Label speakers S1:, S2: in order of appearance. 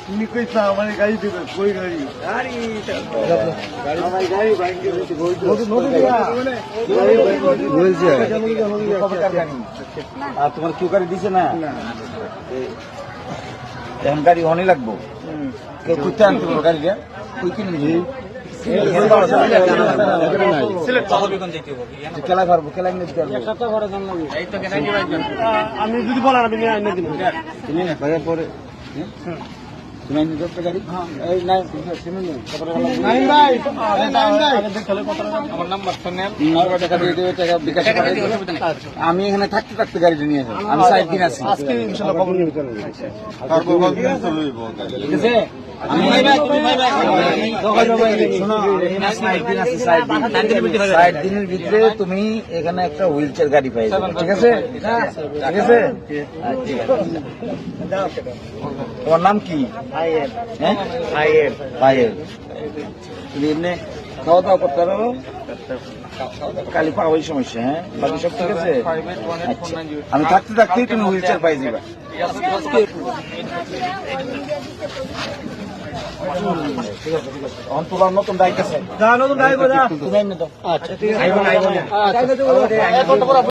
S1: তুমি কইছা আমার গাড়ি দেবে কই গাড়ি আমার গাড়ি বাইক বলছে আর তোমার কেউ গাড়ি দিছে না এখন গাড়ি অনেক লাগবো কেউ করতে আনতে পারবো গাড়িটা কই কিনে খেলায় পারবো খেলায় নিতে পারবো আমি যদি বলেন আমি নিয়ে পরে তুমি গাড়ি আমি এখানে থাকতে থাকতে গাড়িটা নিয়ে যাবো আমি 7 দিন আছি ঠিক আছে দিনের ভিতরে তুমি এখানে একটা হুইল চেয়ার গাড়ি পাই ঠিক আছে ঠিক আছে তোমার নাম কি তুমি এমনি খাওয়া দাওয়া করতে পারো কালি পাওয়াই সমস্যা হ্যাঁ বাকি সব ঠিক আছে আমি থাকতে থাকতেই তুমি হুইল চেয়ার পাই যাবা তোমার নতুন দায়িত্ব আছে নতুন দায়িত্ব